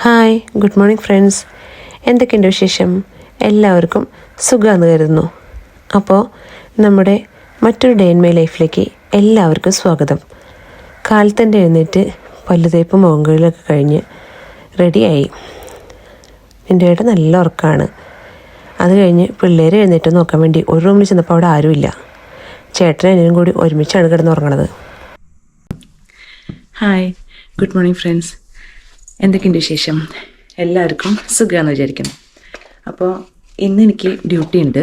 Hi, good morning friends. എന്തൊക്കെയുണ്ട് വിശേഷം? എല്ലാവർക്കും സുഖമാണെന്ന് കരുതുന്നു. അപ്പോൾ നമ്മുടെ മറ്റൊരു ഡേ ഇൻ മൈ ലൈഫിലേക്ക് എല്ലാവർക്കും സ്വാഗതം. കാലത്തന്നെ എഴുന്നേറ്റ് പല്ലുതേപ്പ് മുഖങ്ങളിലൊക്കെ കഴിഞ്ഞ് റെഡിയായി. എൻ്റെ ഏട്ടൻ നല്ല ഉറക്കമാണ്. അത് കഴിഞ്ഞ് പിള്ളേർ എഴുന്നേറ്റ് നോക്കാൻ വേണ്ടി ഒരു റൂമിൽ ചെന്നപ്പോൾ അവിടെ ആരുമില്ല. ചേട്ടനും അനിയനും കൂടി ഒരുമിച്ചാണ് കിടന്നുറങ്ങണത്. Hi, good morning friends. എന്തൊക്കെയുണ്ട് വിശേഷം? എല്ലാവർക്കും സുഖമാണെന്ന് വിചാരിക്കുന്നു. അപ്പോൾ ഇന്ന് എനിക്ക് ഡ്യൂട്ടി ഉണ്ട്.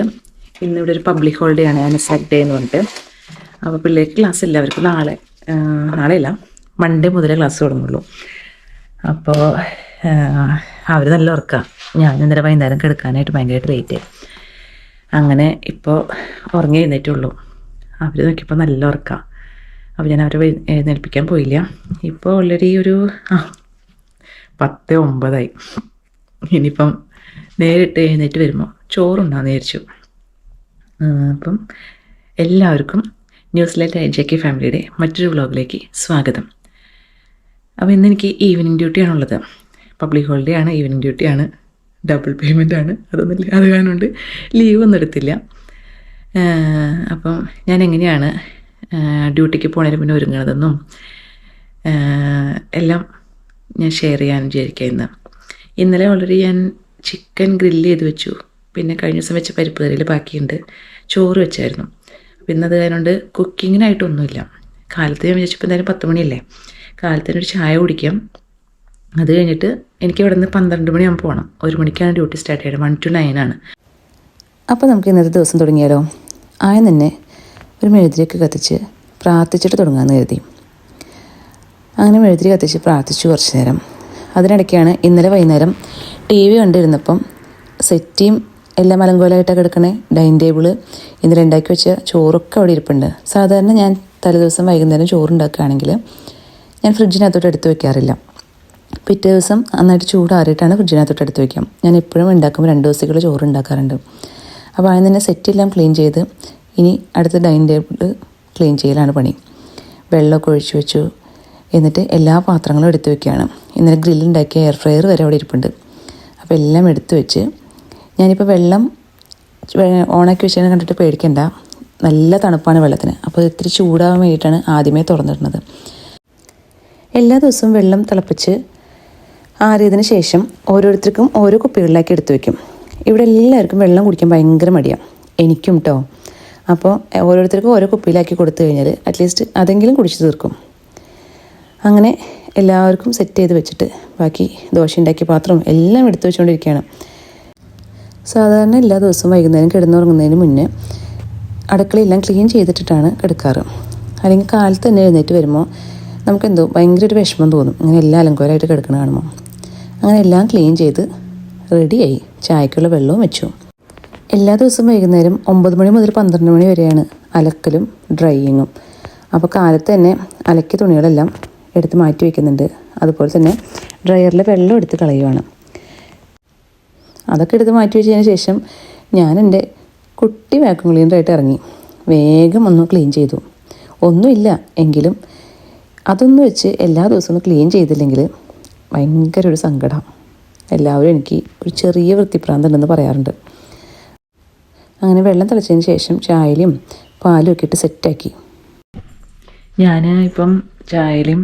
ഇന്നിവിടെ ഒരു പബ്ലിക് ഹോളിഡേ ആണ്, ആനസാക് ഡേ എന്ന് പറഞ്ഞിട്ട്. അപ്പോൾ പിള്ളേർക്ക് ക്ലാസ് ഇല്ല. അവർക്ക് നാളെയല്ല, മൺഡേ മുതലേ ക്ലാസ് തുടങ്ങുള്ളൂ. അപ്പോൾ അവർ നല്ല ഉറക്കമാണ്. ഞാൻ ഇന്നലെ വൈകുന്നേരം കിടക്കാനായിട്ട് ഭയങ്കരമായിട്ട് ലേറ്റ് ആയി. അങ്ങനെ ഇപ്പോൾ ഉറങ്ങി എഴുന്നേറ്റുള്ളൂ. അവർ നോക്കിയപ്പോൾ നല്ല ഉറക്കമാണ്. അപ്പോൾ ഞാൻ അവരെ എഴുന്നേൽപ്പിക്കാൻ പോയില്ല. ഇപ്പോൾ ഓൾറെഡി ഒരു 10:09. ഇനിയിപ്പം നേരിട്ട് എഴുന്നേറ്റ് വരുമ്പോൾ ചോറുണ്ടാകുന്ന വിചാരിച്ചു. അപ്പം എല്ലാവർക്കും ന്യൂസിലൈറ്റ് IJK ഫാമിലിയുടെ മറ്റൊരു വ്ളോഗിലേക്ക് സ്വാഗതം. അപ്പോൾ ഇന്ന് എനിക്ക് ഈവനിങ് ഡ്യൂട്ടിയാണുള്ളത്. പബ്ലിക് ഹോളിഡേ ആണ്, ഈവനിങ് ഡ്യൂട്ടിയാണ്, ഡബിൾ പേയ്മെൻ്റ് ആണ്. അതൊന്നുമില്ല, അത് കാരണം ലീവ് ഒന്നും എടുത്തില്ല. അപ്പം ഞാൻ എങ്ങനെയാണ് ഡ്യൂട്ടിക്ക് പോണതിന് മുന്നേ ഒരുങ്ങണതെന്നും എല്ലാം ഞാൻ ഷെയർ ചെയ്യാൻ വിചാരിക്കുക. ഇന്നലെ ഓൾറെഡി ഞാൻ ചിക്കൻ ഗ്രില്ല് ചെയ്ത് വെച്ചു. പിന്നെ കഴിഞ്ഞ ദിവസം വെച്ച പരിപ്പ് കറിയിൽ ബാക്കിയുണ്ട്. ചോറ് വെച്ചായിരുന്നു. അപ്പോൾ ഇന്നത് കാരണം കുക്കിങ്ങിനായിട്ടൊന്നുമില്ല. കാലത്ത് ഞാൻ വിചാരിച്ചപ്പോൾ എന്തായാലും 10 മണിയല്ലേ, കാലത്തിനൊരു ചായ കുടിക്കാം. അത് കഴിഞ്ഞിട്ട് എനിക്ക് ഇവിടെ നിന്ന് 12 മണിയാകുമ്പോൾ പോകണം. 1 മണിക്കാണ് ഡ്യൂട്ടി സ്റ്റാർട്ട് ചെയ്യുന്നത്. 1 to 9 ആണ്. അപ്പോൾ നമുക്ക് ഇന്നത്തെ ദിവസം തുടങ്ങിയാലോ? ആദ്യം തന്നെ ഒരു മെഴുതിരിയൊക്കെ കത്തിച്ച് പ്രാർത്ഥിച്ചിട്ട് തുടങ്ങാമെന്ന് കരുതി. അങ്ങനെ മെഴുതിരി കത്തിച്ച് പ്രാർത്ഥിച്ചു കുറച്ച് നേരം. അതിനിടയ്ക്കാണ് ഇന്നലെ വൈകുന്നേരം TV കണ്ടിരുന്നപ്പം സെറ്റിയും എല്ലാം അലങ്കോലമായിട്ടാണ് കിടക്കണേ. ഡൈനിങ് ടേബിള്, ഇന്നലെ ഉണ്ടാക്കി വെച്ച ചോറൊക്കെ അവിടെ ഇരിപ്പുണ്ട്. സാധാരണ ഞാൻ തലേദിവസം വൈകുന്നേരം ചോറുണ്ടാക്കുകയാണെങ്കിൽ ഞാൻ ഫ്രിഡ്ജിനകത്തോട്ട് എടുത്ത് വയ്ക്കാറില്ല. പിറ്റേ ദിവസം നന്നായിട്ട് ചൂടാറിയിട്ടാണ് ഫ്രിഡ്ജിനകത്തോട്ട് എടുത്ത് വയ്ക്കാം. ഞാൻ എപ്പോഴും ഉണ്ടാക്കുമ്പോൾ 2 ദിവസത്തേക്കുള്ള ചോറ് ഉണ്ടാക്കാറുണ്ട്. അപ്പോൾ ആദ്യം തന്നെ സെറ്റെല്ലാം ക്ലീൻ ചെയ്ത് ഇനി അടുത്ത ഡൈനിങ് ടേബിൾ ക്ലീൻ ചെയ്യലാണ് പണി. വെള്ളമൊക്കെ ഒഴിച്ചു വെച്ചു. എന്നിട്ട് എല്ലാ പാത്രങ്ങളും എടുത്തു വയ്ക്കുകയാണ്. ഇന്നലെ ഗ്രില്ലുണ്ടാക്കിയ എയർ ഫ്രയർ വരെ അവിടെ ഇരിപ്പുണ്ട്. അപ്പോൾ എല്ലാം എടുത്തു വെച്ച് ഞാനിപ്പോൾ വെള്ളം ഓണാക്കി വെച്ചതിനെ കണ്ടിട്ട് പേടിക്കണ്ട, നല്ല തണുപ്പാണ് വെള്ളത്തിന്. അപ്പോൾ ഇത്തിരി ചൂടാവാൻ വേണ്ടിയിട്ടാണ് ആദ്യമേ തുറന്നിടുന്നത്. എല്ലാ ദിവസവും വെള്ളം തിളപ്പിച്ച് ആറിയതിന് ശേഷം ഓരോരുത്തർക്കും ഓരോ കുപ്പികളിലാക്കി എടുത്തു വയ്ക്കും. ഇവിടെ എല്ലാവർക്കും വെള്ളം കുടിക്കാൻ ഭയങ്കര മടിയാണ്, എനിക്കും കേട്ടോ. അപ്പോൾ ഓരോരുത്തർക്കും ഓരോ കുപ്പിയിലാക്കി കൊടുത്തു കഴിഞ്ഞാൽ അറ്റ്ലീസ്റ്റ് അതെങ്കിലും കുടിച്ച് തീർക്കും. അങ്ങനെ എല്ലാവർക്കും സെറ്റ് ചെയ്ത് വെച്ചിട്ട് ബാക്കി ദോശ ഉണ്ടാക്കിയ പാത്രവും എല്ലാം എടുത്തു വെച്ചുകൊണ്ടിരിക്കുകയാണ്. സാധാരണ എല്ലാ ദിവസവും വൈകുന്നേരം കിടന്നുറങ്ങുന്നതിന് മുന്നേ അടുക്കളയെല്ലാം ക്ലീൻ ചെയ്തിട്ടിട്ടാണ് കിടക്കാറ്. അല്ലെങ്കിൽ കാലത്ത് തന്നെ എഴുന്നേറ്റ് വരുമ്പോൾ നമുക്കെന്തോ ഭയങ്കര ഒരു വിഷമം തോന്നും, ഇങ്ങനെ എല്ലാം അലങ്കോലമായിട്ട് കിടക്കണ കാണുമ്പോൾ. അങ്ങനെ എല്ലാം ക്ലീൻ ചെയ്ത് റെഡിയായി. ചായക്കുള്ള വെള്ളവും വെച്ചു. എല്ലാ ദിവസവും വൈകുന്നേരം 9 മണി മുതൽ 12 മണി വരെയാണ് അലക്കലും ഡ്രൈയിങ്ങും. അപ്പോൾ കാലത്ത് തന്നെ അലക്കിയ തുണികളെല്ലാം എടുത്ത് മാറ്റി വയ്ക്കുന്നുണ്ട്. അതുപോലെ തന്നെ ഡ്രയറിലെ വെള്ളം എടുത്ത് കളയുവാണ്. അതൊക്കെ എടുത്ത് മാറ്റി വെച്ചതിന് ശേഷം ഞാൻ എൻ്റെ കുട്ടി വാക്യൂം ക്ലീനറായിട്ട് ഇറങ്ങി വേഗം ഒന്ന് ക്ലീൻ ചെയ്തു. ഒന്നുമില്ല എങ്കിലും അതൊന്നും വെച്ച് എല്ലാ ദിവസവും ഒന്ന് ക്ലീൻ ചെയ്തില്ലെങ്കിൽ ഭയങ്കര ഒരു സങ്കടം. എല്ലാവരും എനിക്ക് ഒരു ചെറിയ വൃത്തിപ്രാന്തുണ്ടെന്ന് പറയാറുണ്ട്. അങ്ങനെ വെള്ളം തിളച്ചതിന് ശേഷം ചായയിലും പാലും ഒക്കെ ഇട്ട് സെറ്റാക്കി. ഞാൻ ഇപ്പം ചായയിലും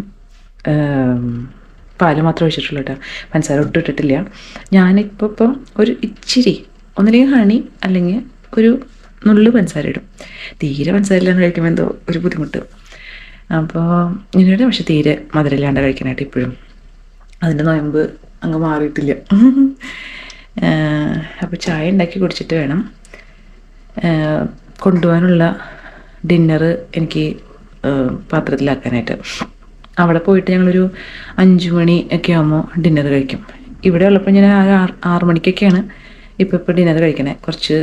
പാല് മാത്രമേ ഒഴിച്ചിട്ടുള്ളൂ കേട്ടോ. പഞ്ചസാര ഒട്ടും ഇട്ടിട്ടില്ല. ഞാനിപ്പം ഒരു ഇച്ചിരി, ഒന്നില്ലെങ്കിൽ ഹണി അല്ലെങ്കിൽ ഒരു നുള്ളു പഞ്ചസാര ഇടും. തീരെ പഞ്ചസാര ഇല്ലാണ്ട് കഴിക്കുമ്പോൾ എന്തോ ഒരു ബുദ്ധിമുട്ട്. അപ്പോൾ ഇങ്ങനെയുടെ പക്ഷെ തീരെ മധുരമില്ലാണ്ട് കഴിക്കാനായിട്ട് ഇപ്പോഴും അതിൻ്റെ നൊയമ്പ് അങ്ങ് മാറിയിട്ടില്ല. അപ്പോൾ ചായ ഉണ്ടാക്കി കുടിച്ചിട്ട് വേണം കൊണ്ടുപോകാനുള്ള ഡിന്നറ് എനിക്ക് പാത്രത്തിലാക്കാനായിട്ട്. അവിടെ പോയിട്ട് ഞങ്ങളൊരു 5 മണി ഒക്കെ ആകുമ്പോൾ ഡിന്നർ കഴിക്കും. ഇവിടെ ഉള്ളപ്പോൾ ഞാൻ 6 മണിക്കൊക്കെയാണ് ഇപ്പോൾ ഡിന്നർ കഴിക്കണേ. കുറച്ച്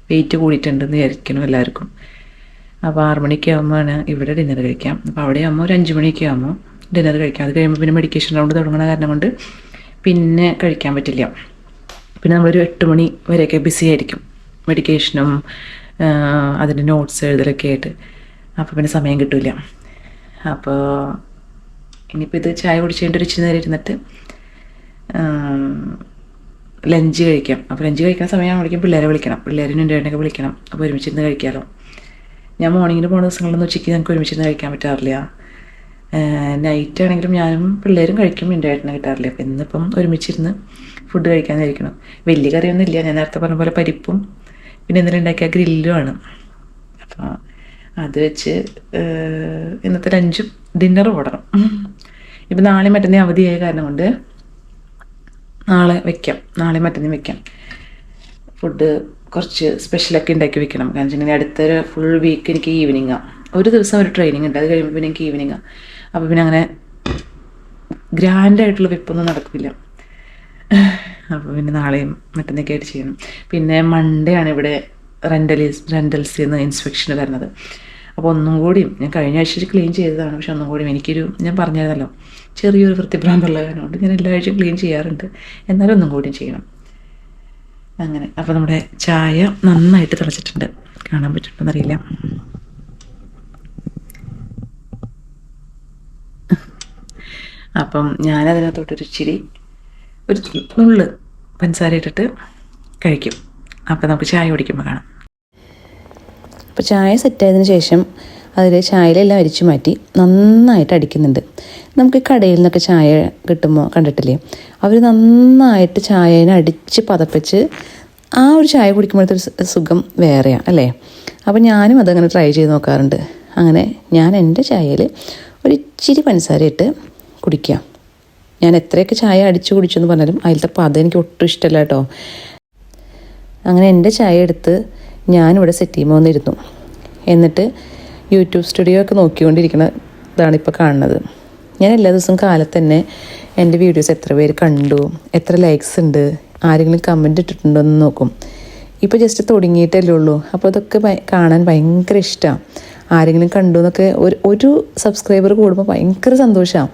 വെയിറ്റ് കൂടിയിട്ടുണ്ടെന്ന് വിചാരിക്കണം എല്ലാവർക്കും. അപ്പോൾ 6 മണിക്ക് ആകുമ്പോഴാണ് ഇവിടെ ഡിന്നർ കഴിക്കാം. അപ്പോൾ അവിടെ ആകുമ്പോൾ ഒരു 5 മണിയൊക്കെ ആകുമ്പോൾ ഡിന്നർ കഴിക്കാം. അത് കഴിയുമ്പോൾ പിന്നെ മെഡിക്കേഷൻ റൗണ്ട് തുടങ്ങുന്ന കാരണം കൊണ്ട് പിന്നെ കഴിക്കാൻ പറ്റില്ല. പിന്നെ നമ്മളൊരു 8 മണി വരെയൊക്കെ ബിസി ആയിരിക്കും, മെഡിക്കേഷനും അതിൻ്റെ നോട്ട്സ് എഴുതലൊക്കെ ആയിട്ട്. അപ്പോൾ പിന്നെ സമയം കിട്ടില്ല. അപ്പോൾ ഇനിയിപ്പോൾ ഇത് ചായ കുടിച്ച് കഴിഞ്ഞിട്ട് ഒരു ഇച്ചിരി നേരം ഇരുന്നിട്ട് ലഞ്ച് കഴിക്കാം. അപ്പോൾ ലഞ്ച് കഴിക്കുന്ന സമയമാകുമ്പോഴേക്കും പിള്ളേരെ വിളിക്കണം, പിള്ളേരും രണ്ടേട്ടൊക്കെ വിളിക്കണം. അപ്പോൾ ഒരുമിച്ചിരുന്ന് കഴിക്കാമല്ലോ. ഞാൻ മോർണിംഗിന് പോകുന്ന ദിവസങ്ങളിലൊന്നും ഉച്ചയ്ക്ക് ഞങ്ങൾക്ക് ഒരുമിച്ചിരുന്ന് കഴിക്കാൻ പറ്റാറില്ല. നൈറ്റ് ആണെങ്കിലും ഞാനും പിള്ളേരും കഴിക്കും, എൻ്റെ ഏട്ടനെ കിട്ടാറില്ല. അപ്പോൾ ഇന്നിപ്പം ഒരുമിച്ചിരുന്ന് ഫുഡ് കഴിക്കാനായിരിക്കണം. വലിയ കറിയൊന്നും ഇല്ല, ഞാൻ നേരത്തെ പറഞ്ഞ പോലെ പരിപ്പും പിന്നെ ഇന്നലെ ഉണ്ടാക്കിയ ഗ്രില്ലുമാണ്. അപ്പോൾ അത് വെച്ച് ഇന്നത്തെ ലഞ്ചും ഡിന്നറും ഓടണം. ഇപ്പം നാളെ മറ്റന്നേ അവധിയായ കാരണം കൊണ്ട് നാളെ മറ്റന്നേ വെക്കാം. ഫുഡ് കുറച്ച് സ്പെഷ്യലൊക്കെ ഉണ്ടാക്കി വെക്കണം. കാരണം വെച്ചിട്ടുണ്ടെങ്കിൽ അടുത്തൊരു ഫുൾ വീക്ക് എനിക്ക് ഈവനിങ്ങാണ്. ഒരു ദിവസം ഒരു ട്രെയിനിങ് ഉണ്ട്, അത് കഴിയുമ്പോൾ പിന്നെ എനിക്ക് ഈവനിങ്ങാണ്. അപ്പോൾ പിന്നെ അങ്ങനെ ഗ്രാൻഡായിട്ടുള്ള വെപ്പൊന്നും നടക്കില്ല. അപ്പോൾ പിന്നെ നാളെയും മറ്റന്നൊക്കെ ആയിട്ട് ചെയ്യണം. പിന്നെ മൺഡേ ആണ് ഇവിടെ റെൻ്റൽസിൽ നിന്ന് ഇൻസ്പെക്ഷൻ വരുന്നത്. അപ്പോൾ ഒന്നും കൂടിയും ഞാൻ കഴിഞ്ഞ ആഴ്ച ക്ലീൻ ചെയ്തതാണ്, പക്ഷെ ഒന്നും കൂടിയും ഞാൻ പറഞ്ഞിരുന്നല്ലോ ചെറിയൊരു വൃത്തിഭ്രാന്തുള്ള കാരണം കൊണ്ട് ഞാൻ എല്ലാ ആഴ്ചയും ക്ലീൻ ചെയ്യാറുണ്ട്, എന്നാലും ഒന്നും കൂടിയും ചെയ്യണം. അങ്ങനെ അപ്പോൾ നമ്മുടെ ചായ നന്നായിട്ട് തിളച്ചിട്ടുണ്ട്, കാണാൻ പറ്റുന്നുണ്ടെന്നറിയില്ല. അപ്പം ഞാനതിനകത്തോട്ടൊരു ഇച്ചിരി ഒരു നുള്ള് പഞ്ചസാര ഇട്ടിട്ട് കഴിക്കും. അപ്പോൾ നമുക്ക് ചായ കുടിക്കുമ്പോൾ കാണാം. അപ്പോൾ ചായ സെറ്റായതിനു ശേഷം അതിൽ ചായയിലെല്ലാം അരിച്ചു മാറ്റി നന്നായിട്ട് അടിക്കുന്നുണ്ട്. നമുക്ക് കടയിൽ നിന്നൊക്കെ ചായ കിട്ടുമ്പോൾ കണ്ടിട്ടില്ലേ, അവർ നന്നായിട്ട് ചായേനെ അടിച്ച് പതപ്പിച്ച് ആ ഒരു ചായ കുടിക്കുമ്പോഴത്തെ ഒരു സുഖം വേറെയാണ് അല്ലേ. അപ്പോൾ ഞാനും അതങ്ങനെ ട്രൈ ചെയ്ത് നോക്കാറുണ്ട്. അങ്ങനെ ഞാൻ എൻ്റെ ചായയിൽ ഒരു ഇച്ചിരി പഞ്ചസാര ഇട്ട് കുടിക്കുക. ഞാൻ എത്രയൊക്കെ ചായ അടിച്ചു കുടിച്ചെന്ന് പറഞ്ഞാലും അതിലത്തെ പതം എനിക്ക് ഒട്ടും ഇഷ്ടമല്ല കേട്ടോ. അങ്ങനെ എൻ്റെ ചായ എടുത്ത് ഞാനിവിടെ സെറ്റ് ചെയ്യുമ്പോൾ വന്നിരുന്നു. എന്നിട്ട് യൂട്യൂബ് സ്റ്റുഡിയോ ഒക്കെ നോക്കിക്കൊണ്ടിരിക്കുന്നതാണ് ഇപ്പോൾ കാണുന്നത്. ഞാൻ എല്ലാ ദിവസവും കാലത്ത് തന്നെ എൻ്റെ വീഡിയോസ് എത്ര പേര് കണ്ടു, എത്ര ലൈക്സ് ഉണ്ട്, ആരെങ്കിലും കമൻറ്റ് ഇട്ടിട്ടുണ്ടോ എന്ന് നോക്കും. ഇപ്പോൾ ജസ്റ്റ് തുടങ്ങിയിട്ടല്ലേ ഉള്ളൂ. അപ്പോൾ അതൊക്കെ കാണാൻ ഭയങ്കര ഇഷ്ടമാണ്. ആരെങ്കിലും കണ്ടു എന്നൊക്കെ ഒരു സബ്സ്ക്രൈബർ കൂടുമ്പോൾ ഭയങ്കര സന്തോഷമാണ്.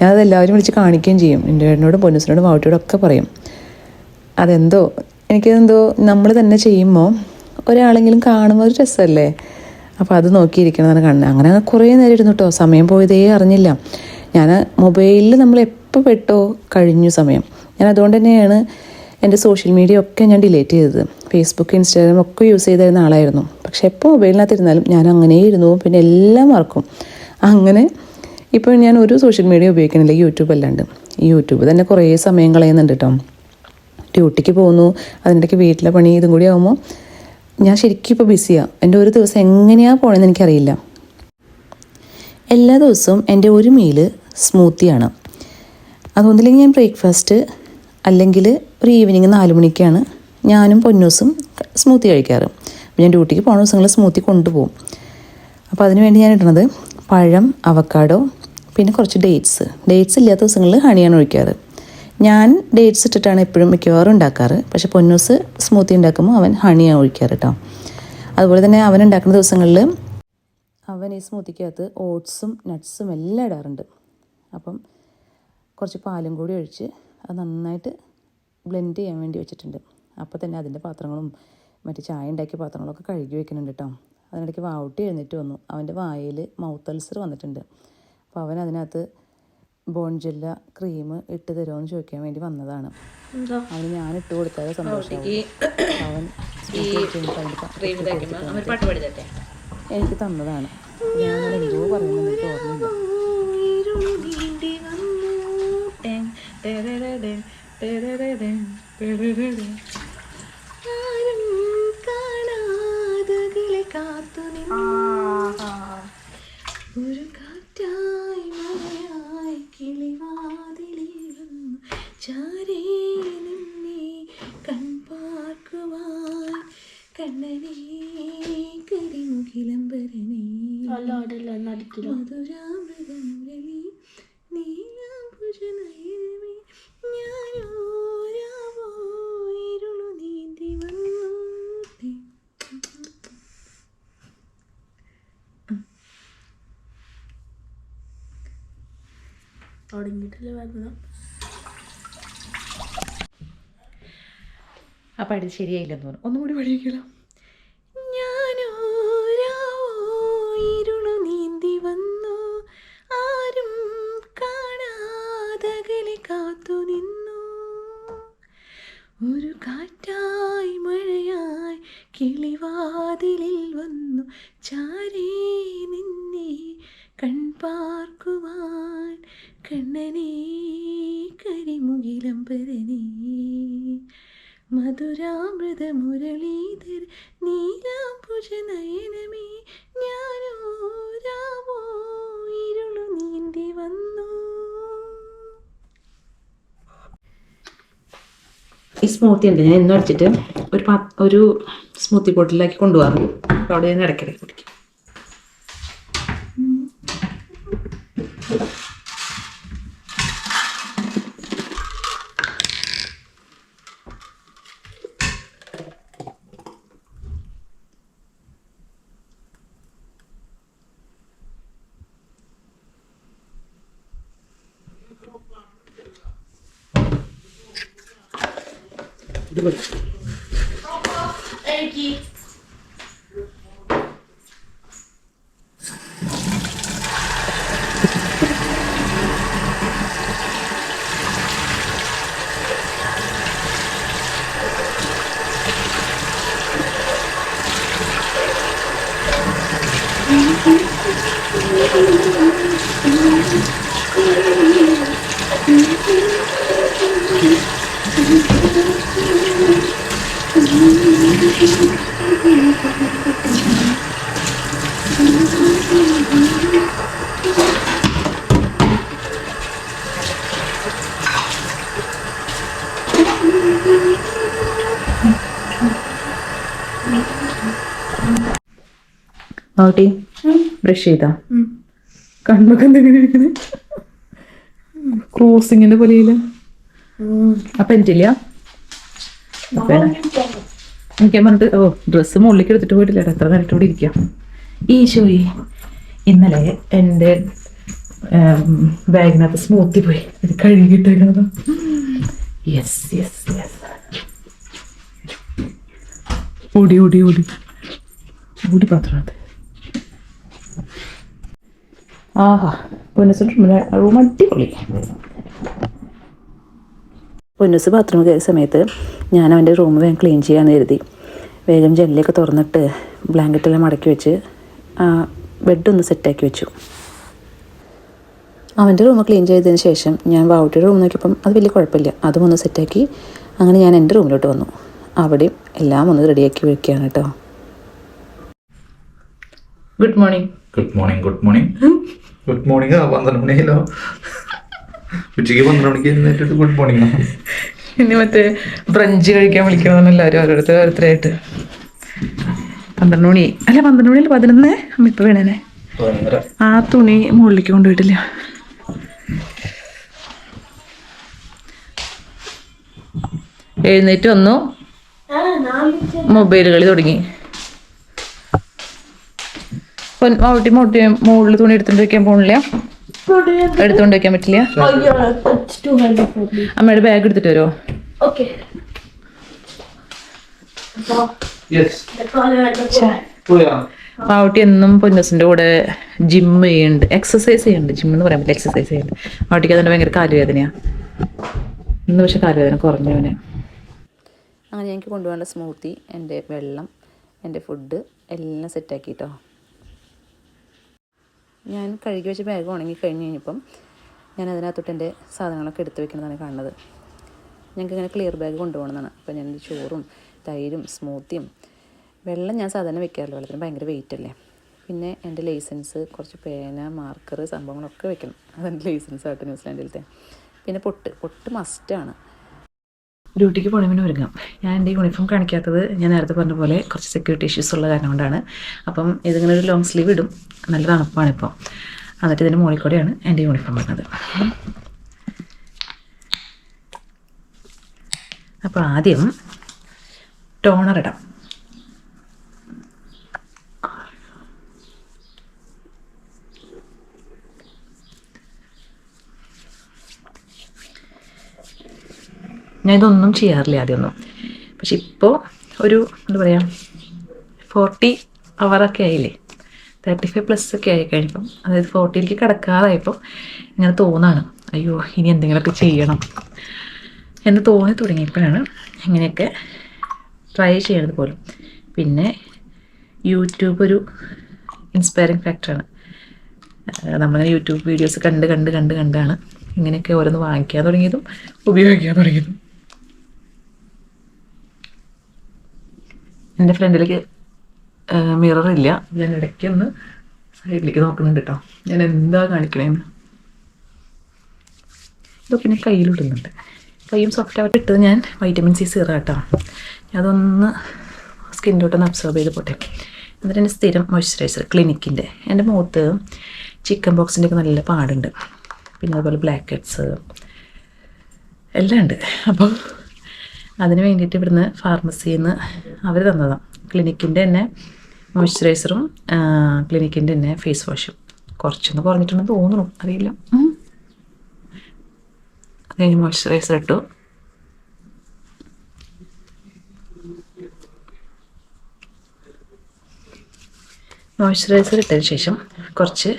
ഞാനത് എല്ലാവരും വിളിച്ച് കാണിക്കുകയും ചെയ്യും. എൻ്റെ ഏട്ടനോടും പൊന്നൂസിനോടും മാവട്ടിയോടും ഒക്കെ പറയും. എനിക്കതെന്തോ നമ്മൾ തന്നെ ചെയ്യുമ്പോൾ ഒരാളെങ്കിലും കാണുമ്പോൾ ഒരു രസമല്ലേ. അപ്പോൾ അത് നോക്കിയിരിക്കണമെന്നാണ് കാണുന്നത്. അങ്ങനെ കുറേ നേരം ഇരുന്നു കേട്ടോ, സമയം പോയതേ അറിഞ്ഞില്ല. ഞാൻ മൊബൈലിൽ നമ്മൾ എപ്പോൾ പെട്ടോ കഴിഞ്ഞു സമയം. ഞാൻ അതുകൊണ്ട് തന്നെയാണ് എൻ്റെ സോഷ്യൽ മീഡിയ ഒക്കെ ഞാൻ ഡിലീറ്റ് ചെയ്തത്. ഫേസ്ബുക്ക്, ഇൻസ്റ്റാഗ്രാം ഒക്കെ യൂസ് ചെയ്തിരുന്ന ആളായിരുന്നു. പക്ഷെ എപ്പോൾ മൊബൈലിനകത്ത് ഇരുന്നാലും ഞാൻ അങ്ങനെ ഇരുന്നു, പിന്നെ എല്ലാം മറക്കും. അങ്ങനെ ഇപ്പോൾ ഞാൻ ഒരു സോഷ്യൽ മീഡിയ ഉപയോഗിക്കുന്നില്ല, യൂട്യൂബ് അല്ലാണ്ട്. ഈ യൂട്യൂബ് തന്നെ കുറേ സമയം കളയുന്നുണ്ട് കേട്ടോ. ഡ്യൂട്ടിക്ക് പോകുന്നു, അതിനിടയ്ക്ക് വീട്ടിലെ പണി ഇതും കൂടി ആകുമ്പോൾ ഞാൻ ശരിക്കും ഇപ്പോൾ ബിസിയാണ്. എൻ്റെ ഒരു ദിവസം എങ്ങനെയാണ് പോകണമെന്ന് എനിക്കറിയില്ല. എല്ലാ ദിവസവും എൻ്റെ ഒരു മീല് സ്മൂത്തിയാണ്. അതൊന്നില്ലെങ്കിൽ ഞാൻ ബ്രേക്ക്ഫാസ്റ്റ്, അല്ലെങ്കിൽ ഒരു ഈവനിങ് 4 മണിക്കാണ് ഞാനും പൊന്നൂസും സ്മൂത്തി കഴിക്കാറ്. ഞാൻ ഡ്യൂട്ടിക്ക് പോകുന്ന ദിവസങ്ങളിൽ സ്മൂത്തി കൊണ്ടുപോകും. അപ്പോൾ അതിന് വേണ്ടി ഞാൻ ഇടുന്നത് പഴം, അവക്കാഡോ, പിന്നെ കുറച്ച് ഡേറ്റ്സ് ഇല്ലാത്ത ദിവസങ്ങളിൽ ഹണിയാണ് ഒഴിക്കാറ്. ഞാൻ ഡേറ്റ്സ് ഇട്ടിട്ടാണ് എപ്പോഴും മിക്കവാറും ഉണ്ടാക്കാറ്. പക്ഷെ പൊന്നൂസ് സ്മൂത്തി ഉണ്ടാക്കുമ്പോൾ അവൻ ഹണിയാണ് ഒഴിക്കാറ് കേട്ടോ. അതുപോലെ തന്നെ അവൻ ഉണ്ടാക്കുന്ന ദിവസങ്ങളിൽ അവൻ ഈ സ്മൂത്തിക്കകത്ത് ഓട്സും നട്ട്സും എല്ലാം ഇടാറുണ്ട്. അപ്പം കുറച്ച് പാലും കൂടി ഒഴിച്ച് അത് നന്നായിട്ട് ബ്ലെൻഡ് ചെയ്യാൻ വേണ്ടി വെച്ചിട്ടുണ്ട്. അപ്പോൾ തന്നെ അതിൻ്റെ പാത്രങ്ങളും മറ്റു ചായ ഉണ്ടാക്കിയ പാത്രങ്ങളൊക്കെ കഴുകി വെക്കുന്നുണ്ട് കേട്ടോ. അതിനിടയ്ക്ക് വാവുട്ടി എഴുന്നേറ്റ് വന്നു. അവൻ്റെ വായിൽ മൗത്ത് അൾസർ വന്നിട്ടുണ്ട്. അപ്പോൾ അവൻ അതിനകത്ത് ബോൺജെല്ല ക്രീം ഇട്ട് തരുമോ എന്ന് ചോദിക്കാൻ വേണ്ടി വന്നതാണ്. അവന് ഞാൻ ഇട്ട് കൊടുത്താൽ സന്തോഷം. അവൻ എനിക്ക് തന്നതാണ്. ഞാൻ എന്തോ പറയുന്നത് എനിക്ക് ഓർമ്മയില്ല. ഒരു കാറ്റായി മഴയായി കിളിവാതിലും ചാരേ നിന്നെ കൺപാർക്കുവാൻ കണ്ണനേ കരിമുകിലംബരനേ മധുരാമൃതം രവി നീയാഭുജനയമേ ഞാനോരാവോ ഇരുളു നീന്തി വന്നു. തുടങ്ങിയിട്ടല്ലേ വരണം. ആ പാടി ശരിയായില്ലെന്ന് തോന്നുന്നു. ഒന്നും കൂടി പഠിക്കലോ. ഇരുളു നീന്തി വന്നു ആരും കാണാതകലെ കാത്തു നിന്നു ഒരു കാറ്റായി മഴയായി കിളിവാതിലിൽ വന്നു ചാരേ നിന്നെ കൺപാർക്കുവാൻ കണ്ണനേ കരിമുകിലംബരനേ മധുരാമൃത മുരളീധര നീലാംബുജ നയനമേ ഞാനോ രാവോ ഇരുളു നീന്തി വന്നു. ഈ സ്മൂത്തി ഉണ്ട്, ഞാൻ എന്നും അടിച്ചിട്ട് ഒരു സ്മൂത്തി ബോട്ടിലാക്കി കൊണ്ടുപോകാറുണ്ട്. അപ്പോൾ അവിടെ ഞാൻ ഇടയ്ക്കിടയ്ക്ക് കുടിക്കും. ആവട്ടെ, ബ്രഷ് ചെയ്താ കണ്ണൊക്കെ എന്തെങ്കിലും ഇരിക്കുന്നത് ക്രോസിങ്ങിന്റെ പോലെയില്ല. അപ്പൊ എനിക്കില്ല എനിക്ക് പറഞ്ഞിട്ട് ഡ്രസ്സ് മുകളിലേക്ക് എടുത്തിട്ട് പോയിട്ടില്ല, എത്ര നേരിട്ട് ഇവിടെ ഇരിക്കാം. ഈശോയി, ഇന്നലെ എൻ്റെ ബാഗിനകത്ത് സ്മൂത്തി പോയി, ഇത് കഴുകിയിട്ടേക്കുന്നത്. യെസ് യെസ് യെസ്, ഓടി ഓടി ഓടി ഓടി പാത്രത്ത്. ആഹാ, പൊന്നൂസിൻ്റെ റൂം അടിപൊളി. പൊന്നൂസ് ബാത്റൂം കയറിയ സമയത്ത് ഞാൻ അവൻ്റെ റൂം വേഗം ക്ലീൻ ചെയ്യാമെന്ന് കരുതി വേഗം ജനലൊക്കെ തുറന്നിട്ട് ബ്ലാങ്കറ്റെല്ലാം മടക്കി വെച്ച് ബെഡൊന്ന് സെറ്റാക്കി വെച്ചു. അവൻ്റെ റൂം ക്ലീൻ ചെയ്തതിന് ശേഷം ഞാൻ വാവുട്ടിയുടെ റൂം നോക്കിയപ്പം അത് വലിയ കുഴപ്പമില്ല, അതും ഒന്ന് സെറ്റാക്കി. അങ്ങനെ ഞാൻ എൻ്റെ റൂമിലോട്ട് വന്നു. അവിടെയും എല്ലാം ഒന്ന് റെഡിയാക്കി വയ്ക്കുകയാണ് കേട്ടോ. Good morning. Good morning good morning good morning. 12 മണിയല്ലോ, ഉച്ചയ്ക്ക് 12 മണിക്ക് എഴുന്നേറ്റിട്ട് ഗുഡ് മോർണിംഗ്. ഇനി മറ്റേ ബ്രഞ്ച് കഴിക്കാൻ വിളിക്കണമെന്ന് എല്ലാവരും ഓരോരുത്തരായിട്ട്. 12 മണി അല്ല, 12 മണിയല്ല 11. അമ്മ ഇപ്പം വേണേനെ ആ തുണി മുകളിലേക്ക് കൊണ്ടുപോയിട്ടില്ല. എഴുന്നേറ്റ് വന്നു, മൊബൈൽ കളി തുടങ്ങി. മുകളിൽ തുണി എടുത്തോണ്ട് വെക്കാൻ പോണില്ല, എടുത്തോണ്ട് വെക്കാൻ പറ്റില്ല. അമ്മയുടെ ബാഗ് എടുത്തിട്ട് വരുമോ? പാവട്ടി എന്നും പൊന്നൂസിന്റെ കൂടെ ജിം ചെയ്യുന്നുണ്ട്, എക്സസൈസ് ചെയ്യുന്നുണ്ട്. ജിം എന്ന് പറയാൻ പറ്റില്ല, എക്സസൈസ് ചെയ്യുന്നുണ്ട്. പാവട്ടിക്ക് അതിന്റെ ഭയങ്കര കാലുവേദനയാണ്. ഇന്ന് പക്ഷെ കാലുവേദന കുറഞ്ഞവന്. അങ്ങനെ എനിക്ക് കൊണ്ടുപോകേണ്ട സ്മൂത്തി, എൻ്റെ വെള്ളം, എൻ്റെ ഫുഡ് എല്ലാം സെറ്റാക്കിട്ടോ. ഞാൻ കഴുകി വെച്ച ബാഗ് ഉണങ്ങി കഴിഞ്ഞ് കഴിഞ്ഞപ്പം ഞാൻ അതിനകത്തോട്ട് എൻ്റെ സാധനങ്ങളൊക്കെ എടുത്ത് വെക്കുന്നതാണ് കാണുന്നത്. ഞങ്ങൾക്ക് ഇങ്ങനെ ക്ലിയർ ബാഗ് കൊണ്ടുപോകണമെന്നാണ്. അപ്പോൾ ഞാൻ ചോറും തൈരും സ്മൂത്തിയും വെള്ളം ഞാൻ സാധാരണ വെക്കാറില്ല, വെള്ളത്തിന് ഭയങ്കര വെയിറ്റ് അല്ലേ. പിന്നെ എൻ്റെ ലൈസൻസ്, കുറച്ച് പേന, മാർക്കർ, സംഭവങ്ങളൊക്കെ വെക്കണം. അതെൻ്റെ ലൈസൻസ് ആയിട്ട് ന്യൂസിലാൻഡിലത്തെ. പിന്നെ പൊട്ട് മസ്റ്റാണ്. ഡ്യൂട്ടിക്ക് പോകണമെന്ന് ഒരുങ്ങാം. ഞാൻ എൻ്റെ യൂണിഫോം കാണിക്കാത്തത് ഞാൻ നേരത്തെ പറഞ്ഞ പോലെ കുറച്ച് സെക്യൂരിറ്റി ഇഷ്യൂസ് ഉള്ള കാരണം കൊണ്ടാണ്. അപ്പം ഇതിങ്ങനെ ഒരു ലോങ് സ്ലീവ് ഇടും, നല്ല തണുപ്പാണ് ഇപ്പോൾ. എന്നിട്ട് ഇതിൻ്റെ മുകളിൽ കൂടെയാണ് എൻ്റെ യൂണിഫോം വരുന്നത്. അപ്പോൾ ആദ്യം ടോണർ ഇടാം. ഞാൻ ഇതൊന്നും ചെയ്യാറില്ല ആദ്യമൊന്നും. പക്ഷെ ഇപ്പോൾ ഒരു എന്താ പറയുക 40 hourൊക്കെ ആയില്ലേ, 35+ ഒക്കെ ആയി കഴിഞ്ഞപ്പം, അതായത് 40ലേക്ക് കിടക്കാറായപ്പോൾ ഇങ്ങനെ തോന്നാണ്, അയ്യോ ഇനി എന്തെങ്കിലുമൊക്കെ ചെയ്യണം. എന്ന് തോന്നി തുടങ്ങിയപ്പോഴാണ് ഇങ്ങനെയൊക്കെ ട്രൈ ചെയ്യണത് പോലും. പിന്നെ യൂട്യൂബ് ഒരു ഇൻസ്പയറിങ് ഫാക്ടറാണ്. നമ്മളിങ്ങനെ യൂട്യൂബ് വീഡിയോസ് കണ്ടാണ് ഇങ്ങനെയൊക്കെ ഓരോന്ന് വാങ്ങിക്കാൻ തുടങ്ങിയതും ഉപയോഗിക്കാൻ തുടങ്ങിയതും. എൻ്റെ ഫ്രണ്ടിലേക്ക് മിററില്ല, ഞാൻ ഇടയ്ക്കൊന്ന് സൈഡിലേക്ക് നോക്കുന്നുണ്ട് കേട്ടോ, ഞാൻ എന്താ കാണിക്കണേന്ന്. ഇതൊക്കെ പിന്നെ കയ്യിലിടുന്നുണ്ട്, കയ്യും സോഫ്റ്റ് ആയിട്ട് ഇട്ടത് ഞാൻ വൈറ്റമിൻ സി സീറം കേട്ടോ. അതൊന്ന് സ്കിന്നിലോട്ടൊന്ന് അബ്സോർബ് ചെയ്ത് പോട്ടെ. എന്നിട്ട് എൻ്റെ സ്ഥിരം മോയ്സ്ചറൈസർ ക്ലിനിക്കിൻ്റെ. എൻ്റെ മുഖത്ത് ചിക്കൻ ബോക്സിൻ്റെ ഒക്കെ നല്ല പാടുണ്ട്, പിന്നെ അതുപോലെ ബ്ലാക്ക് ഹെഡ്സ് എല്ലാം ഉണ്ട്. അപ്പോൾ അതിന് വേണ്ടിയിട്ട് ഇവിടുന്ന് ഫാർമസിയിൽ നിന്ന് അവർ തന്നതാണ്. ക്ലിനിക്കിൻ്റെ തന്നെ മോയ്സ്ചറൈസറും ക്ലിനിക്കിൻ്റെ തന്നെ ഫേസ് വാഷും. കുറച്ചൊന്ന് കുറഞ്ഞിട്ടുണ്ടെന്ന് തോന്നുന്നു, അറിയില്ല. അത് കഴിഞ്ഞ് മോയ്സ്ചറൈസർ ഇട്ടു. മോയ്സ്ചറൈസർ ഇട്ടതിന് ശേഷം കുറച്ച്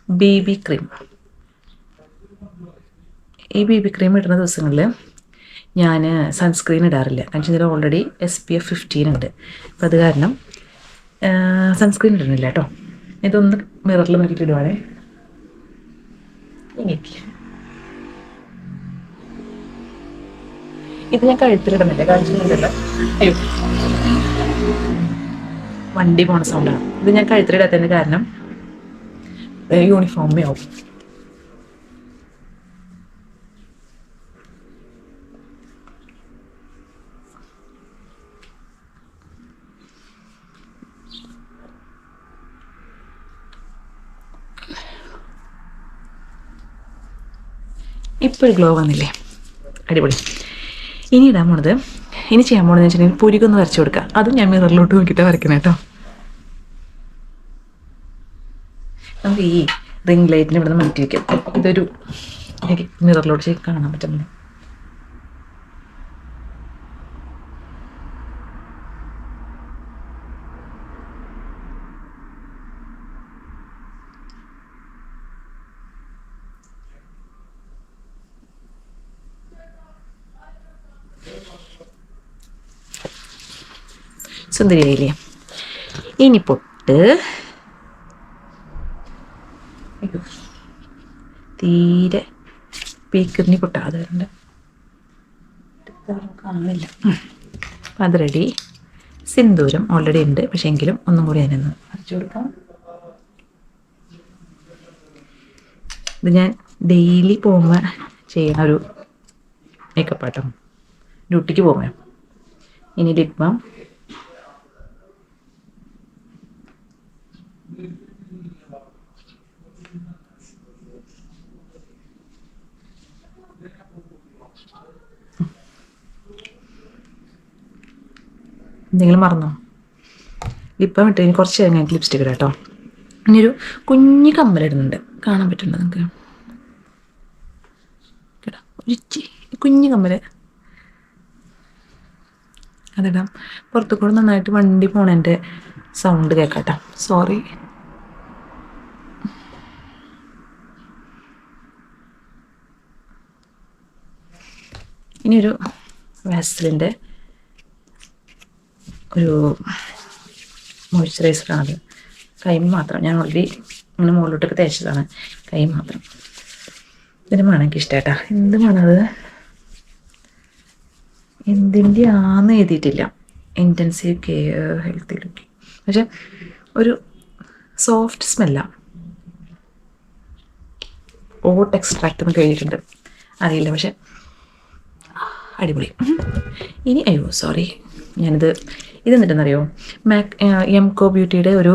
BB ക്രീം. ഈ BB ക്രീം ഇടുന്ന ദിവസങ്ങളിൽ ഞാൻ സൺസ്ക്രീൻ ഇടാറില്ല. കാരണം ഇതിൽ ഓൾറെഡി SPF 15 ഉണ്ട്. അപ്പോൾ അത് കാരണം സൺസ്ക്രീൻ ഇടുന്നില്ല കേട്ടോ. ഇതൊന്ന് മിററിൽ നോക്കിയിട്ട് ഇടുവാണേ. ഇത് ഞാൻ കഴുത്തിലിടുന്നില്ല, കാണിച്ചിട്ടുണ്ടല്ലോ. അയ്യോ, വണ്ടി പോണ സൗണ്ടാണ്. ഇത് ഞാൻ കഴുത്തിലിടാത്തതിന് കാരണം യൂണിഫോമേ ആവും. ഇപ്പോൾ ഗ്ലോ വന്നില്ലേ, അടിപൊളി. ഇനി ഇടാൻ പോണത്, ഇനി ചെയ്യാൻ പോണെന്ന് വെച്ചിട്ടുണ്ടെങ്കിൽ പുരികൊന്ന് വരച്ചു കൊടുക്കുക. അതും ഞാൻ മിററിലോട്ട് നോക്കിയിട്ട് വരയ്ക്കണം കേട്ടോ. നമുക്ക് ഈ റിംഗ് ലൈറ്റിന് ഇവിടെ നിന്ന് മാറ്റി വയ്ക്കാം. ഇതൊരു മിററിലോട്ട് ശരി കാണാൻ പറ്റുന്നില്ല. സുന്ദരിയായില്ലേ. ഇനി പൊട്ട് തീരെ പീക്കിറിഞ്ഞി പൊട്ട അത് കാണില്ല. അപ്പം അത് റെഡി. സിന്ദൂരം ഓൾറെഡി ഉണ്ട്, പക്ഷെ എങ്കിലും ഒന്നും കൂടി അതിനൊന്ന് അരച്ചു കൊടുക്കാം. ഇത് ഞാൻ ഡെയിലി പോകുമ്പോൾ ചെയ്യുന്ന ഒരു മേക്കപ്പ് ആട്ടോ, ഡ്യൂട്ടിക്ക് പോകുമ്പോൾ. ഇനി ലിപ് ബാം. എന്തെങ്കിലും മറന്നോ? ലിപ്പം ഇട്ട് ഇനി കുറച്ച് നേരം കഴിഞ്ഞിട്ട് ലിപ്സ്റ്റിക് ഇടാം കേട്ടോ. ഇനിയൊരു കുഞ്ഞു കമ്മലിടുന്നുണ്ട്, കാണാൻ പറ്റുന്നുണ്ട് നിങ്ങൾക്ക് കേട്ടോ. ഒരു കുഞ്ഞു കമ്മല് അതിടാം. പുറത്തു കൂടെ നന്നായിട്ട് വണ്ടി പോണതിൻ്റെ സൗണ്ട് കേൾക്കാട്ടോ, സോറി. ഇനിയൊരു വാസലിൻ്റെ ഒരു മോയ്സ്ചറൈസറാണത്. കൈ മാത്രം, ഞാൻ ഓൾറെഡി ഇങ്ങനെ മുകളിലോട്ടൊക്കെ തേച്ചതാണ്. കൈ മാത്രം. ഇതിന് മണം എനിക്ക് ഇഷ്ടമായിട്ടാ. എന്ത് മണത്, എന്തിൻ്റെ ആന്ന് എഴുതിയിട്ടില്ല. ഇൻറ്റൻസീവ് കെയർ ഹെൽത്തി ലുക്കിംഗ്, പക്ഷെ ഒരു സോഫ്റ്റ് സ്മെല്ലാണ്. ഓട്ട് എക്സ്ട്രാക്റ്റ് എന്ന് കഴിഞ്ഞിട്ടുണ്ട്, അറിയില്ല, പക്ഷെ അടിപൊളി. ഇനി അയ്യോ സോറി, ഞാനിത് ഇതെന്നിട്ടെന്നറിയോ, എംകോ ബ്യൂട്ടിയുടെ ഒരു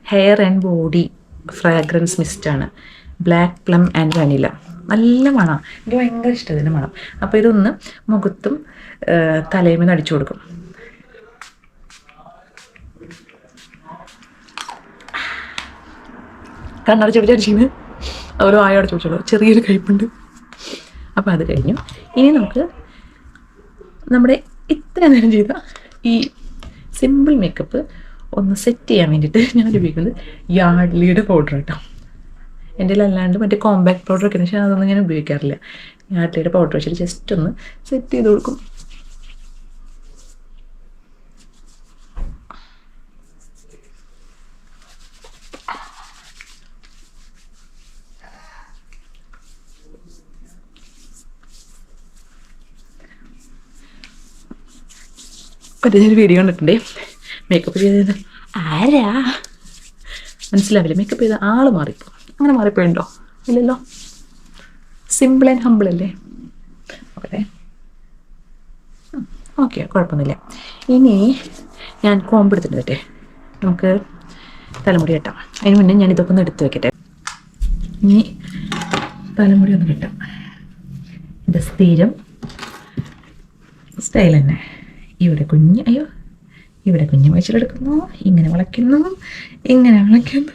ഹെയർ ആൻഡ് ബോഡി ഫ്രാഗ്രൻസ് മിസ്റ്റാണ്. Black plum and vanilla. നല്ല മണം, എനിക്ക് ഭയങ്കര ഇഷ്ടം ഇതിൻ്റെ മണം. അപ്പോൾ ഇതൊന്ന് മുഖത്തും തലയുമേന്ന് അടിച്ചു കൊടുക്കും. കണ്ണടച്ച് അടിച്ചിരിക്കുന്നത് ഓരോ ആയോ അടച്ചു വെച്ചോളൂ, ചെറിയൊരു കയ്പുണ്ട്. അപ്പോൾ അത് കഴിഞ്ഞു. ഇനി നമുക്ക് നമ്മുടെ ഇത്ര നേരം ചെയ്ത ഈ സിമ്പിൾ മേക്കപ്പ് ഒന്ന് സെറ്റ് ചെയ്യാൻ വേണ്ടിയിട്ട് ഞാൻ ഉപയോഗിക്കുന്നത് യാഡ്ലിയുടെ പൗഡർ കേട്ടോ. എൻ്റെ അല്ലാണ്ട് മറ്റേ കോമ്പാക്ട് പൗഡർ ഒക്കെ പക്ഷേ അതൊന്നും ഞാൻ ഉപയോഗിക്കാറില്ല. ഞാൻ ആട്ടയുടെ പൗഡർ വെച്ചിട്ട് ജസ്റ്റ് ഒന്ന് സെറ്റ് ചെയ്ത് കൊടുക്കും. മറ്റേ ഞാനൊരു വീഡിയോ കണ്ടിട്ടുണ്ടേ, മേക്കപ്പ് ചെയ്തത് ആരാ മനസ്സിലാവില്ല, മേക്കപ്പ് ചെയ്ത ആൾ മാറിപ്പോ. അങ്ങനെ മാറിപ്പോയുണ്ടോ? ഇല്ലല്ലോ, സിമ്പിൾ ആൻഡ് ഹമ്പിൾ അല്ലേ. ഓക്കെ ഓക്കെ, കുഴപ്പമൊന്നുമില്ല. ഇനി ഞാൻ കോമ്പ് എടുത്തിട്ട് പറ്റേ നമുക്ക് തലമുടി കെട്ടാം. അതിന് മുന്നേ ഞാൻ ഇതൊക്കെ ഒന്ന് എടുത്ത് വെക്കട്ടെ. ഇനി തലമുടി ഒന്ന് കെട്ടാം. എൻ്റെ സ്ഥിരം സ്റ്റൈൽ തന്നെ. ഇവിടെ കുഞ്ഞ്, അയ്യോ ഇവിടെ കുഞ്ഞ് വയച്ചിലെടുക്കുന്നു, ഇങ്ങനെ വളയ്ക്കുന്നു, ഇങ്ങനെ വളയ്ക്കുന്നു.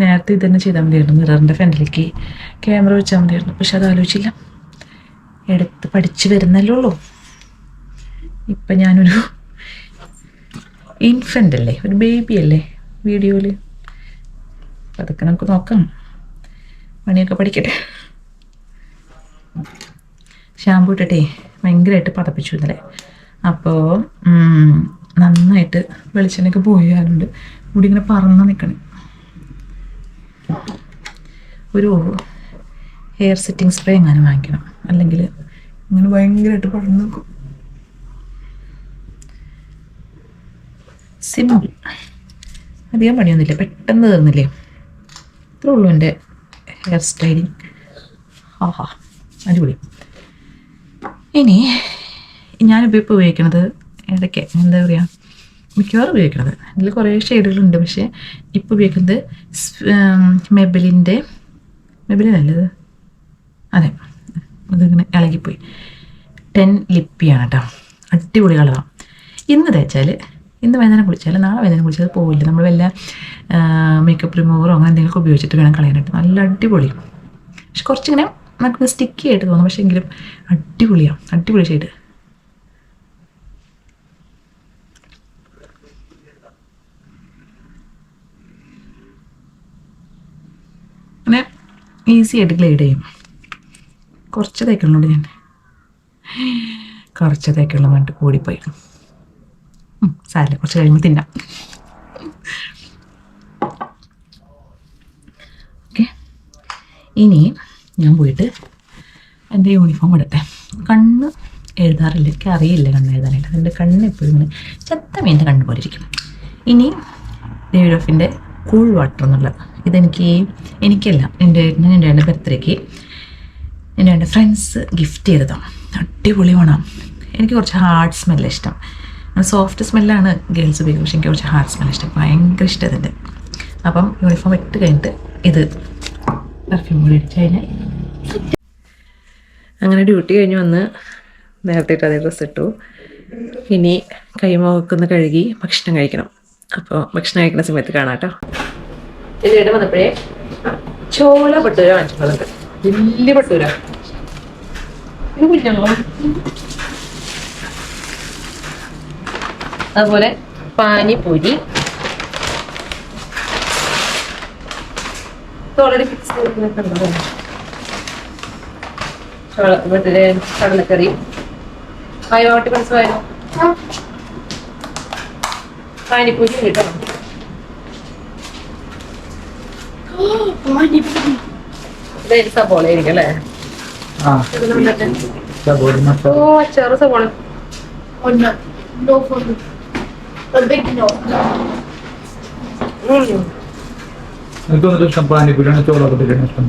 നേരത്തെ ഇതന്നെ ചെയ്താൽ മതിയായിരുന്നു, മിററിൻ്റെ ഫ്രണ്ടിലേക്ക് ക്യാമറ വെച്ചാൽ മതിയായിരുന്നു. പക്ഷെ അത് ആലോചിച്ചില്ല, എടുത്ത് പഠിച്ച് വരുന്നല്ലേ ഉള്ളൂ. ഇപ്പം ഞാനൊരു ഇൻഫൻ്റ് അല്ലേ, ഒരു ബേബി അല്ലേ വീഡിയോയിൽ. അതൊക്കെ നമുക്ക് നോക്കാം, പണിയൊക്കെ പഠിക്കട്ടെ. ഷാമ്പൂ ഇട്ടിട്ടേ ഭയങ്കരമായിട്ട് പതപ്പിച്ചു ഇന്നലെ. അപ്പോൾ നന്നായിട്ട് വെളിച്ചെണ്ണയൊക്കെ പോയാലുണ്ട് മുടി ഇങ്ങനെ പറന്ന് നിൽക്കണേ. ഒരു ഹെയർ സെറ്റിംഗ് സ്പ്രേ എങ്ങാനും വാങ്ങിക്കണം, അല്ലെങ്കിൽ ഇങ്ങനെ ഭയങ്കരമായിട്ട് പടർന്ന് നിൽക്കും. സിമ്പിൾ, അധികം പണിയൊന്നുമില്ല, പെട്ടെന്ന് തീർന്നില്ലേ. ഇത്രേ ഉള്ളൂ എൻ്റെ ഹെയർ സ്റ്റൈലിങ്. ആഹാ അടിപൊളി. ഇനി ഞാനിപ്പോൾ ഉപയോഗിക്കുന്നത് ഇടയ്ക്ക് എന്താ പറയുക, മിക്കവാറും ഉപയോഗിക്കുന്നത് അതിൽ കുറേ ഷെയ്ഡുകളുണ്ട്. പക്ഷേ ഇപ്പോൾ ഉപയോഗിക്കുന്നത് മെബലിനല്ലത്, അതെ അതിങ്ങനെ ഇളകിപ്പോയി. 10 ലിപ്പിയാണ് കേട്ടോ, അടിപൊളി കളറാണ്. ഇന്ന് തേച്ചാൽ, ഇന്ന് വൈകുന്നേരം കുളിച്ചാൽ നാളെ വൈകുന്നേരം കുളിച്ചാൽ പോവില്ല. നമ്മൾ വല്ല മേക്കപ്പ് റിമൂവറോ അങ്ങനെ എന്തെങ്കിലുമൊക്കെ ഉപയോഗിച്ചിട്ട് വേണം കളയാനായിട്ട്. നല്ല അടിപൊളി, പക്ഷെ കുറച്ചിങ്ങനെ നമുക്ക് സ്റ്റിക്കി ആയിട്ട് തോന്നും, പക്ഷേ എങ്കിലും അടിപൊളിയാണ്, അടിപൊളി ഷെയ്ഡ്. അങ്ങനെ ഈസി ആയിട്ട് ഗ്ലൈഡ് ചെയ്യും. കുറച്ച് തേക്കുന്നുണ്ട് ഞാൻ, കുറച്ച് തേക്കുള്ള വേണ്ടിട്ട് കൂടിപ്പോയി. സാരില്ല, കുറച്ച് കഴിയുമ്പോൾ തിന്നാം. ഓക്കെ, ഇനി ഞാൻ പോയിട്ട് എൻ്റെ യൂണിഫോം ഇടട്ടെ. കണ്ണ് എഴുതാറില്ല, എനിക്ക് അറിയില്ല കണ്ണ് എഴുതാനായിട്ട്. എൻ്റെ കണ്ണ് എപ്പോഴും ഇങ്ങനെ ചത്തമീൻ്റെ കണ്ണ് പോലെ ഇരിക്കും. ഇനി ഡേവിഡോഫിൻ്റെ കൂൾ വാട്ടർ എന്നുള്ള എനിക്കല്ല, എൻ്റെ ബർത്ത്ഡേക്ക് എൻ്റെ ഫ്രണ്ട്സ് ഗിഫ്റ്റ് ചെയ്തതാണ്. അടിപൊളി വേണം. എനിക്ക് കുറച്ച് ഹാർഡ് സ്മെല്ലാണ് ഇഷ്ടം. സോഫ്റ്റ് സ്മെല്ലാണ് ഗേൾസ് ഉപയോഗിക്കും, പക്ഷേ എനിക്ക് കുറച്ച് ഹാർഡ് സ്മെല്ല് ഇഷ്ടം, ഭയങ്കര ഇഷ്ടം ഇതിൻ്റെ. അപ്പം യൂണിഫോം ഇട്ട് കഴിഞ്ഞിട്ട് ഇത് പെർഫ്യൂം കൂടി അടിച്ച് കഴിഞ്ഞാൽ അങ്ങനെ ഡ്യൂട്ടി കഴിഞ്ഞ് വന്ന് നേരത്തെ ഇട്ട് അതേ ഡ്രസ്സ് ഇട്ടു. ഇനി കൈമുഖമൊക്കെ ഒന്ന് കഴുകി ഭക്ഷണം കഴിക്കണം. അപ്പോൾ ഭക്ഷണം കഴിക്കുന്ന സമയത്ത് കാണാം കേട്ടോ. ഇതിലിടെ വന്നപ്പോഴേ ചോള പട്ടൂര വാങ്ങിച്ചിട്ടുള്ളത്, വലിയ പട്ടൂര. ഇത് കുഞ്ഞുങ്ങളോ. അതുപോലെ പാനിപൂരി ഓൾറെഡി ഫിക്സ് ചെയ്തിട്ടുണ്ടോ, കടലക്കറി ആയോട്ടി മനസ്സിലായോ. പാനിപൂരി കേട്ടോ, ഇതായിട്ട് സബോള ആയിരിക്കും അല്ലേ. ഓ അച്ചാറ് സബോള. എനിക്ക് ഇഷ്ടം പാനിപൂരിയാണ്, ചോളപ്പൂരിയാണ് ഇഷ്ടം.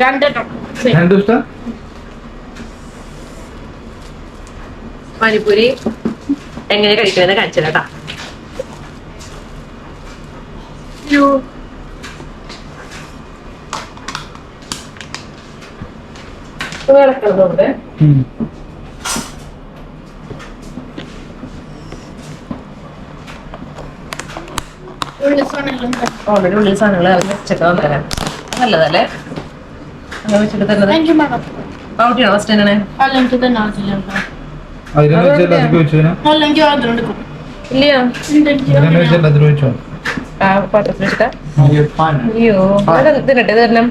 രണ്ടും ഇഷ്ടം. പാനിപൂരി എങ്ങനെ കഴിക്കണമെന്ന് കാണിച്ചതാ. വിളക്കുന്നുണ്ട്. ഓൾറെഡി ഉള്ളിൽ സാധനങ്ങൾ വെച്ചൊക്കെ തരാം, നല്ലതല്ലേ. അങ്ങനെ വെച്ചിട്ട് തരുന്നത് പാവട്ടിയാണോ ഫസ്റ്റ് തന്നെ? അതിനെന്ന് വെച്ചാൽ അല്ലെങ്കിൽ ഇല്ലയോ ഇങ്ങനെ വെച്ചിട്ട് അതിൽ വെച്ചോ. ആ പാത്രത്തിൽ വെച്ചിട്ടാ You're fine. അയ്യോ ഇതിനട്ടെ ഇത് തന്നെ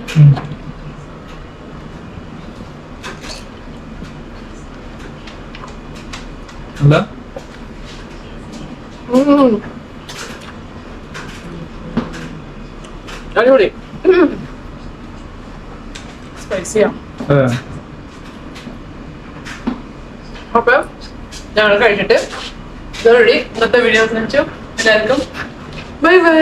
അല്ല അടിപൊളി സ്പൈസിയാ അപ്പൊ ഞങ്ങൾ കഴിച്ചിട്ട് ഇതോടുകൂടി ഇന്നത്തെ വീഡിയോ വെച്ചു എല്ലാവർക്കും ബൈ ബൈ.